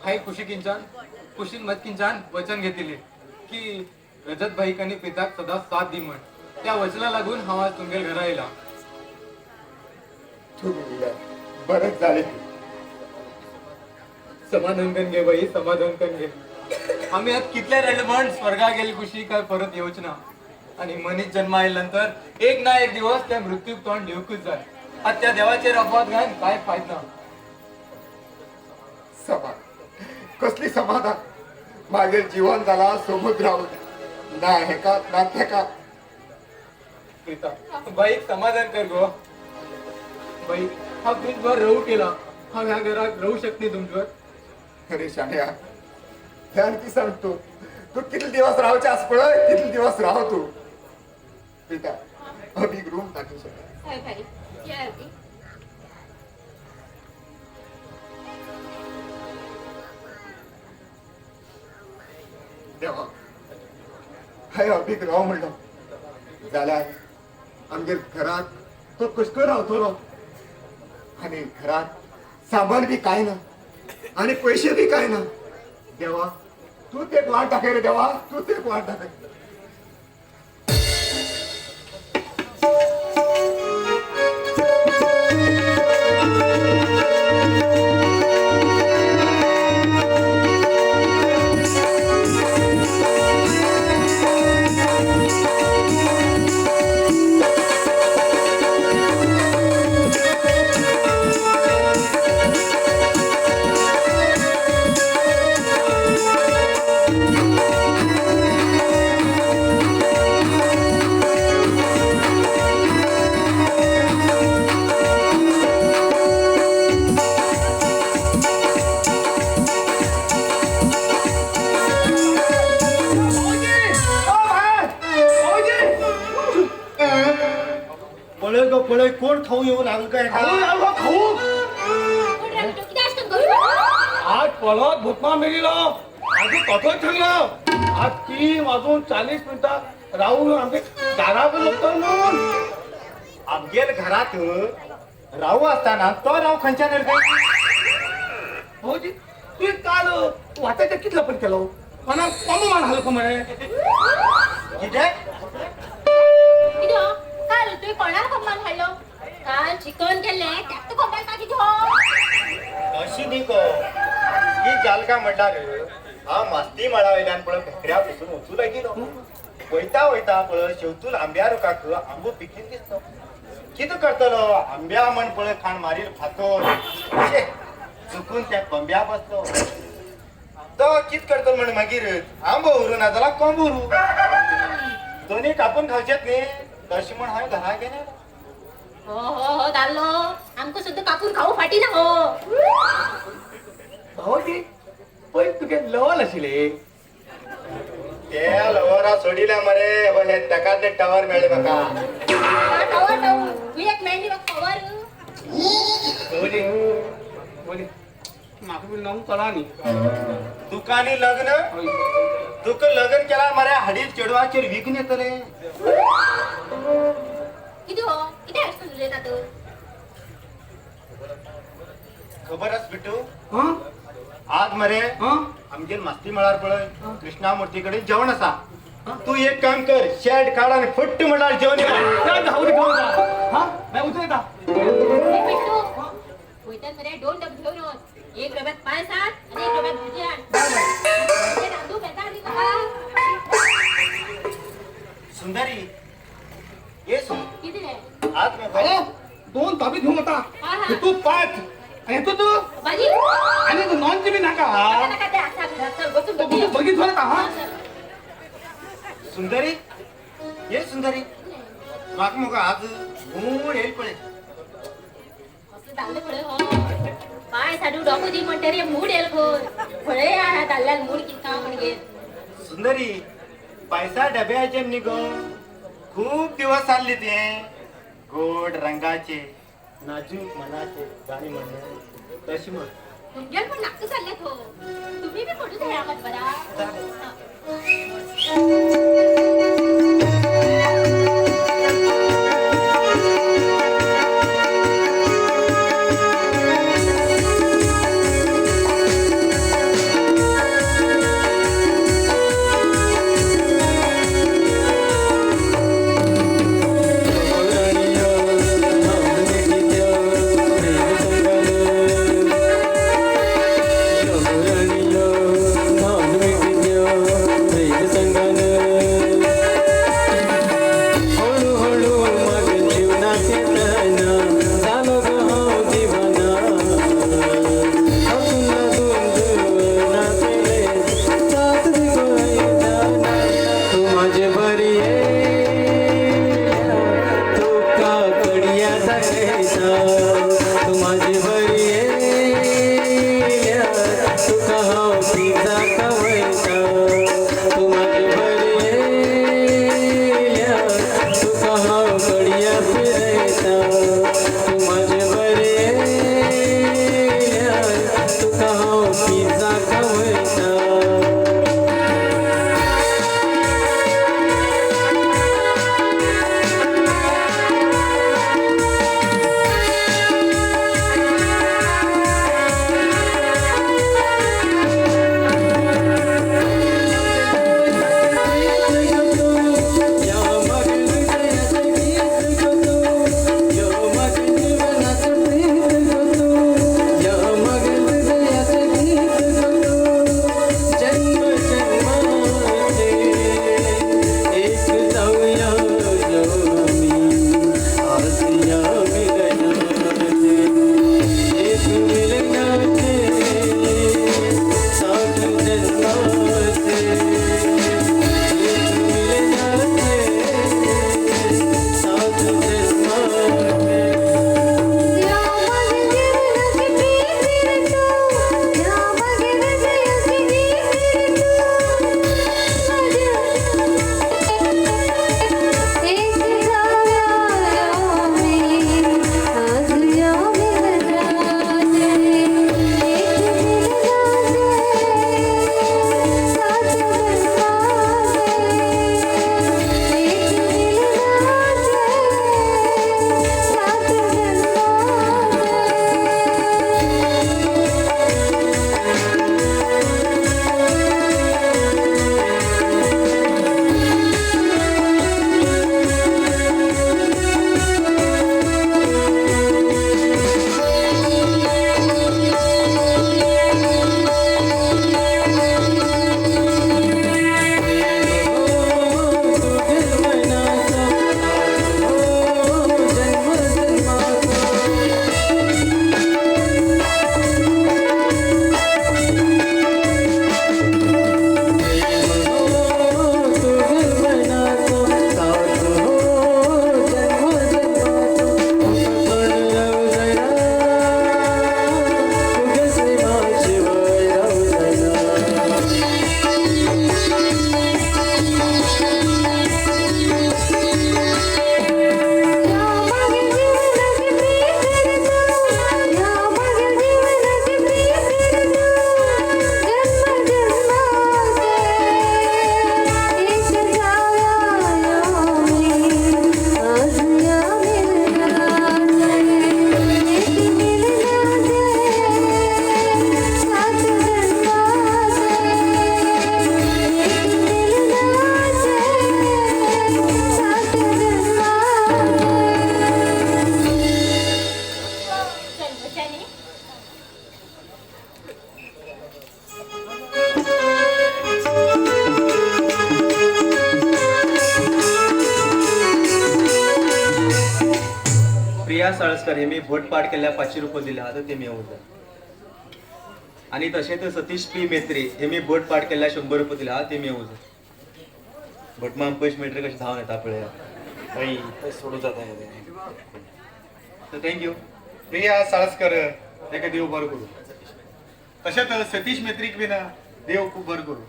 हाय खुशी किंचान कुशील मत किंचान वचन घेतिले की रजत भाईक आनी प्रीताक सदां साथ दी म्हण. त्या वचना लागून हांव आज तुमगेर घरा येयला. तुम्ही दिल्या बरेच झाले. समाधान करून घे बाई, समाधान करून घे. आम्ही आज कितले रडले म्हण स्वर्गा गेली खुशी काय परत येऊच ना. आणि मनीस जन्म आयल्यानंतर एक ना एक दिवस त्या मृत्यूक तोंड दिवकूच जाय. आज त्या देवाचेर अपवाद घालून काय फायदा. समाधान कसली समाधान. माझे जीवन झाला समुद्रावर. ना हेका ना तेका. प्रीता बाई समाधान कर गो. बाई हा तुमच्यावर राहू केला. हा ह्या घरात राहू शकते तुमच्यावर. अरे शाण्या ध्यान की सांगतो तू किती दिवस राहायचे आज पळय किती दिवस राह तू. प्रीता अभी रूम टाकू शकत. हय भाई या अगदी. देवा हाय अभी राव म्हणलं जाल्यार आमगे घरात तो कशको रावतो रो. आणि घरात सामान बी काय ना आणि पैसे बी काय ना. देवा तू ते वाट टाके रे देवा तू ते वाट टाके. पळय ग पळय कोण खाऊ येऊ लागल काय कोण राहिलं तो? किती असतं गं? आज पळत भूकमा मिळलो अजून कठोर ठेवलं. आज 3 वाजून 40 मिनिटात राहून आमचे दारावर लोक म्हणून आमगेर घरात राहू असताना तो राव खंयच्या काय. भाऊजी तू काल वाचायचं कितलं पण केलं मला कमी मान हलको म्हणे. कित्याक किती हो? काल तुम्ही कोणाला कम्मान खाल्लो? काल चिकन केले त्यात तू कम्मान का किती हो? अशी न्ही गो ही जालका म्हणल्यार हा मास्ती मळा वयल्यान पळय भेकऱ्या पसून वचू लागिलो. वयता वयता पळय शेवतूल आंब्या रुखाक आंबो पिकीन दिसलो. कितें करतलो आंब्या म्हण पळय खाण मारील फातोर चुकून त्या कोंब्या बसलो. तो कित करतलो म्हण मागीर आंबो उरू ना जाल्यार कोंब उरू दोन्ही कापून खावचेत न्ही तशें म्हण हांवें घरा गेले. हो हो हो दाल्लो आमकां सुद्धा कापून खाऊ फाटी ना हो. भाऊजी पळय तुगे लवल आशिल्ले. त्या लवरा सोडिल्या मरे हे टका ते टावर मेळ्ळे म्हाका. टवर टाऊ तू एक मेंढी बघ टवर. भाऊजी भाऊजी म्हाका बी नम कळा न्ही. तुकानी लग्न तुका लग्न केला मरे हाडीर चेडवाचेर विकून येतले. किती हो? किती असतो तुझे तातू? खबर आस बिटू हं आज मरे हं आमगेर मस्ती मळार पळय कृष्णा मूर्ती कडेन जेवण आसा. तू एक काम कर शेड काढ आणि फट्ट म्हळ्यार जेवण ये. धावडी घेऊन जा. हा नाही उतर येता. हे पिट्टू वयतात मरे 2 डब घेऊन ये. एक डब्यात पाय साठ आणि एक डब्यात भजी आण. ते रांधू बेकार दी का? सुंदरी ये किती रे? आज मग 2 ताबी घेऊन येता. हा, हा. तू 5 आणि तू भाजी आणि तू नॉनची बी नाका. नका नका ते असा घरात चल बसून तू बघू. बघितलं का हा सुंदरी ये सुंदरी म्हाका मग आज मूड येईल पळय. असं दाल्ले फळे हो. पाय साडू डोको दी म्हणते रे मूड येल गो. फळे या दाल्ल्यान मूड कितका म्हणजे. सुंदरी पैसा डब्याचे न्ही गो खूप दिवस चालले ते गोड रंगाचे नाजूक मनाचे गाणी म्हणणे तशी म्हण. तुमच्यान पण नाटकं चाललेत हो. तुम्ही बी फोटो द्या मत बरा. हा. नान प्रिया साळसकर हे मी भट पाठ केल्या 500 रुपये दिले आता ते मी येऊ जा. आणि तसेच सतीश पी मेत्री हे मी भट पाठ केल्या 100 रुपये दिले हा ते मी येऊ जा. भट मग पैसे मेट्रे कसे धावून येतात आपल्या बाई ते सोडू जात आहे तर थँक्यू. प्रिया साळसकर ताका देव बरो करू. तशेंच सतीश मेत्रीक बीन देव खूप बरो करू.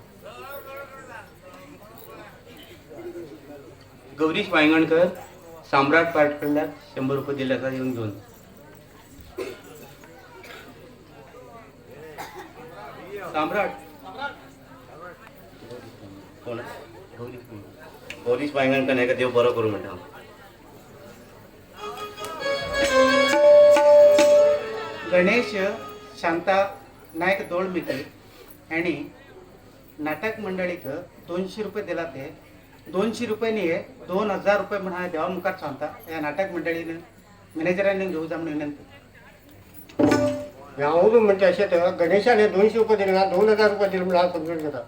गौरीश वांगणकर सम्राट पाठ कडल्यान 100 रुपये दिले आसा येऊन घेऊन. सम्राट कोण गौरीश वांगणकर हेका देव बरो करू म्हणटा. गणेश शांता नायक दोळमिकी यांनी नाटक मंडळीक 200 रुपये दिला ते 200 रुपयांनी 2000 रुपये म्हणा देवा मुखार सांगता या नाटक मंडळीने मॅनेजरांनी घेऊ जा म्हणून विनंती. हांव बी म्हणटा अशें तर गणेशान 200 रुपये दिले ना 2000 रुपये दिले म्हणून हांव समजून घेता.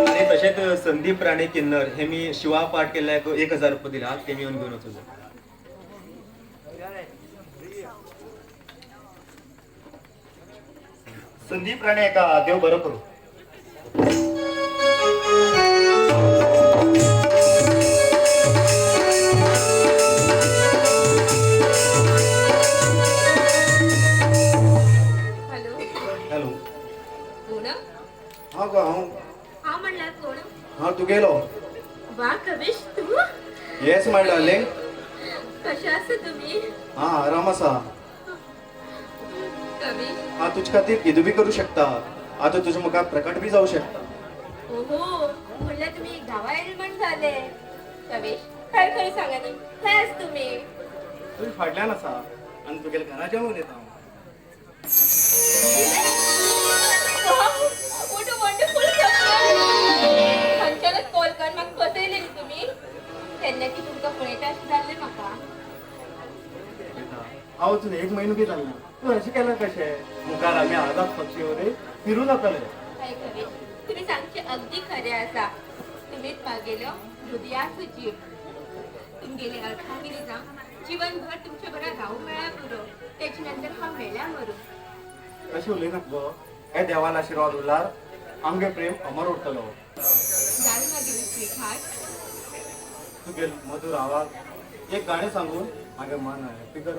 आणि तसेच संदीप राणे किन्नर हे मी शिवा पाठ केल्या 1000 रुपये दिले हा ते मी येऊन घेऊन होतो. संदीप राणे का देव बरो करू. हॅलो हॅलो पूनम हा गो हांव हा म्हणल्यार कोण. हा तू गेलो. वा कविश तू येस माय डार्लिंग. कशा आसा तुम्ही. हा आराम आसा. कविश हा तुझ खातीर कितें बी करू शकता. आता तुझ्या मुखार प्रकट बी जाऊ शकता. ओहो म्हणल्यार तुम्ही गावा एलिमेंट झाले. कविश खरं खरं सांगा न्ही खंयच तुम्ही. तुझ्या फाटल्यान आसा आनी तुगेल्या घरा जेवून येता हांव. What a wonderful surprise! खंयच्यानच कॉल कर म्हाका फसयले न्ही तुम्ही. तेन्ना की तुमकां पळयता अशें जाल्लें म्हाका. हांव वचून 1 म्हयनो बी जालो ना. तूं अशें केलें कशें. मुखार आमी आदात पक्षी वरय फिरून येतले. हाय कविश तुम्ही सांगचे अगदी खरें आसा. तुमीच म्हागेलो हृदयाचो जीव. तुमगेले अर्थांगिरी जावन जीवनभर तुमचे बरोबर रावूंक मेळ्ळ्या पुरो. तेचे नंतर हांव मेळ्ळ्या मरू. अशें उलयनाका गो. हे देवान आशिर्वाद उरल्यार आमगे प्रेम अमर उरतलो. जाल मागीर स्वीटहार्ट. तुगेल मधुर आवाज एक गाणें सांगून म्हागे मन हॅप्पी कर.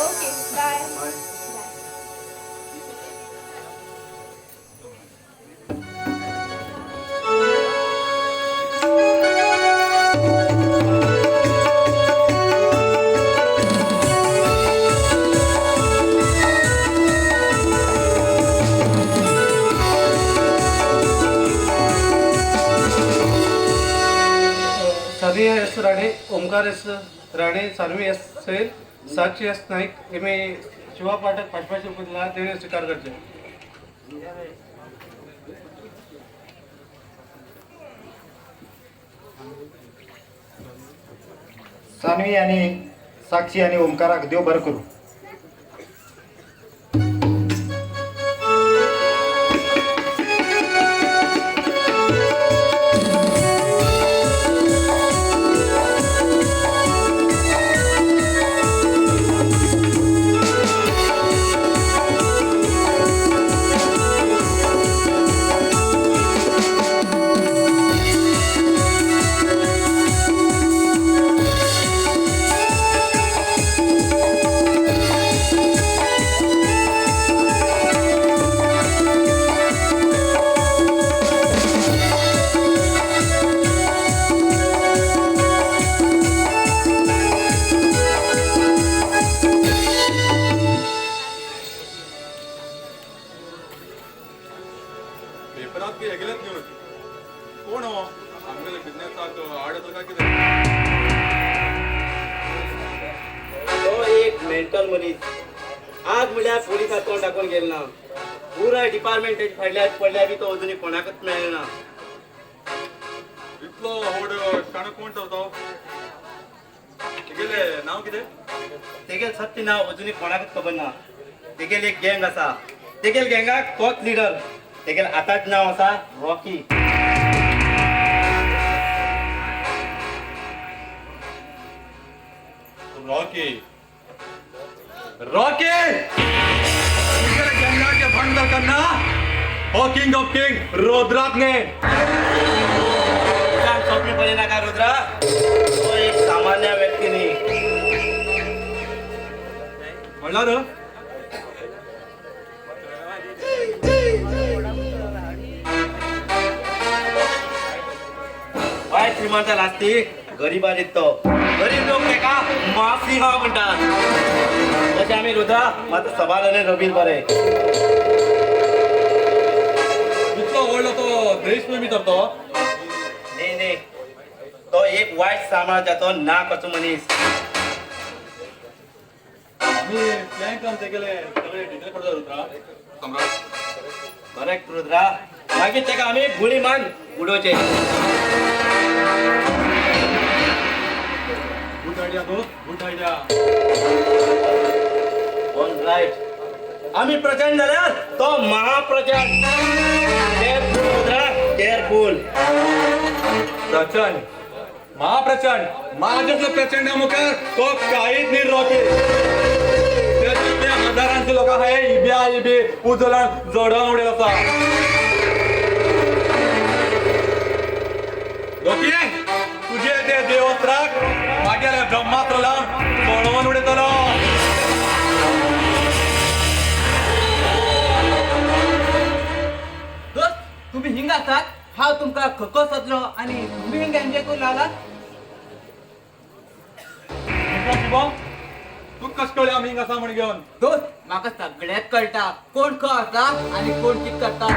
Okay bye Sania S Rane, Omkar S Rane, Sanvi S Sail, Sakshi S Naik हिमे शिवा पाठक 500 रुपये दिला देणे स्वीकार करते. सानवी आणि साक्षी आणि ओंकाराक देव बरं करू. पेपरात बी हेगेलेच न्यूज कोण हो आमगेले बिझनेसाक आड काय कितें तो एक मेंटल मनीस आज म्हळ्यार पोलिसांत कोण टाकून गेलो ना पुराय डिपार्टमेंट फाटल्यात पडल्या बी तो अजूनही कोणाकच मेळना इतलो व्हड शाणो कोण तो तेगेले नांव कितें तेगेल सत्य नाव अजूनही कोणाकच खबर ना तेगेल एक गँग आसा तेगेल गँगाक तोच लिडर तेगेल आतांच नाव आसा रॉकी रॉकी रॉकी तेगेले गंगाचे भंडार करना हो किंग ऑफ किंग रुद्रात ने स्वप्न पडे नाका रुद्रा तो एक सामान्य व्यक्ती न्ही म्हणल्यार वायट श्रीमंत लागती गरीबा दिसतो गरीब लोक तेका माफी हा म्हणटात तशें आमी रुद्रा मात समाधान रबीर बरे इतलो व्हडलो तो देशप्रेमी तर तो न्ही न्ही तो एक वायट साम्राज्याचो नाकाचो मनीस मी प्लॅन काम तेगेले सगळे डिटेल पडता रुद्रा सम्राट करेक्ट रुद्रा मागीर तेका आमी गुळी मान उडोवचे गुड आयडिया दोस्त गुड आयडिया ऑल राईट आम्ही प्रचंड जाल्यार तो महाप्रचंड केअरफुल रुद्रा केअरफुल प्रचंड महाप्रचंड माझ्यातलं प्रचंड मुखार तो काहीच नाही रॉकी त्याच्यातले हजारांची लोक आहे इब्या इबी उजळण जोडून उडेल असा रॉकी तुझे ते देवस्त्राक मागेल्या ब्रह्मास्त्र लावन सोडवून उडयतलो हिंगा आसात हांव तुमकां खको सोदलो आनी तुम्ही हिंगा एन्जॉय करू लागला. शुभम तू कश कळ्ळें आमी हिंगा आसा म्हण घेवन? दोस्त म्हाका सगळ्यात कळटा कोण खो आसा आनी कोण कित करता.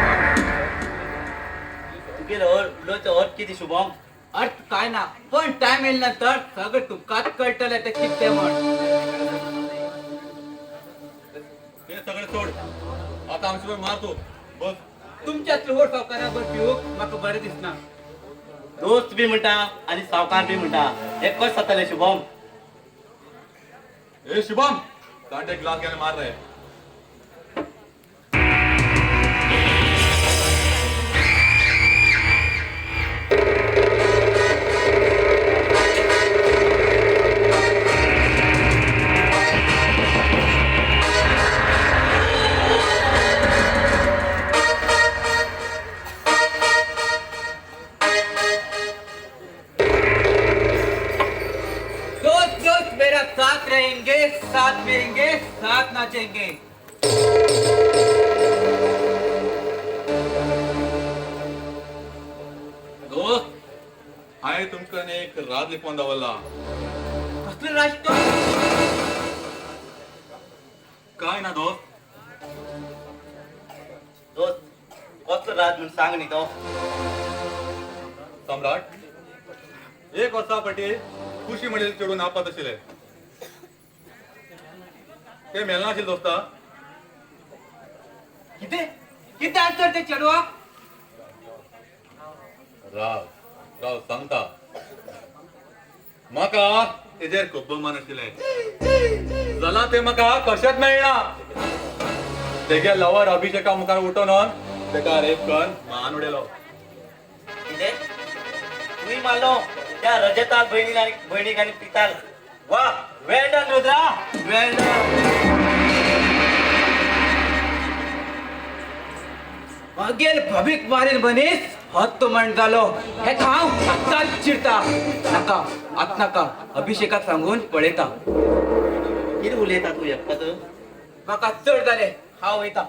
तुगेलो उलोवचो अर्थ कितें शुभम? अर्थ काय ना पण टाइम येयल्यानंतर सगळं तुमकांच कळटलें ते कितें म्हण. ते सगळें सोड, आता आमचे बरोबर मारतो. बस. तुमच्या चोर सावकारा बरोबर पिवूंक म्हाका बरें दिसना. दोस्त बी म्हणटा आनी सावकार बी म्हणटा हे कशें जातलें शुभम? ए शुभम तांटे ग्लास घेवन मार रे. दोस्त दोस्त मेरा साथ रहेंगे साथ मिलेंगे साथ नाचेंगे. दोस्त हांवें तुमकां एक राज लिपोवन दवरला. कसलं राष्ट्र काय ना दोस्त, दोस्त कसलो राज म्हूण सांग न्ही तो. सम्राट एक वर्सा फाटीं खुशी म्हणलें चेडून नापात आशिल्लें. तें मेलना आशिल्लें दोस्ता. कितें कितें आन्सर ते चेडवा. राव राव सांगता म्हाका तेजेर खूब मान आशिल्लें जाल्यार तें म्हाका कशेंच मेळना. तेगे लवर अभिषेका मुखार उठोन तेका रेप करून मान उडयलो. कितें तुवें मारलो त्या रजताक भयणीक आनी पिताक. वा वेल डन रुद्रा, वेल डन. मागेल भवीक मारील मनीस हत्त म्हण जालो हे हांव आत्ताच चिरता. नाका आत नाका अभिषेकाक सांगून पळयता. कितें उलयता तूं एकटाच? म्हाका चड जालें हांव वयता.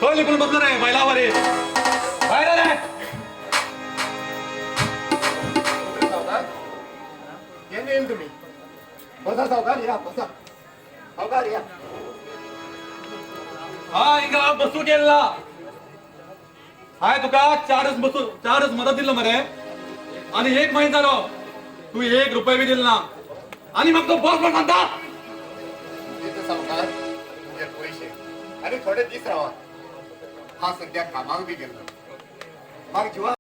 खंय लिपून बसलो रे बैलावर ये. भायर रे. केन्ना येईल तुम्ही? बसा सावकार या, बसा सावकार या. हा हिंगा बसू गेला. हाय तुका चारच मदत दिलो मरे आणि 1 महिना जालो तू 1 रुपया बी दिलो ना आणि म्हाका तो बस म्हण सांगता. तिथे सावकार तुझे पैसे आणि थोडे दीस रावा. हा सध्या कामाक बी गेलो. माग जीवा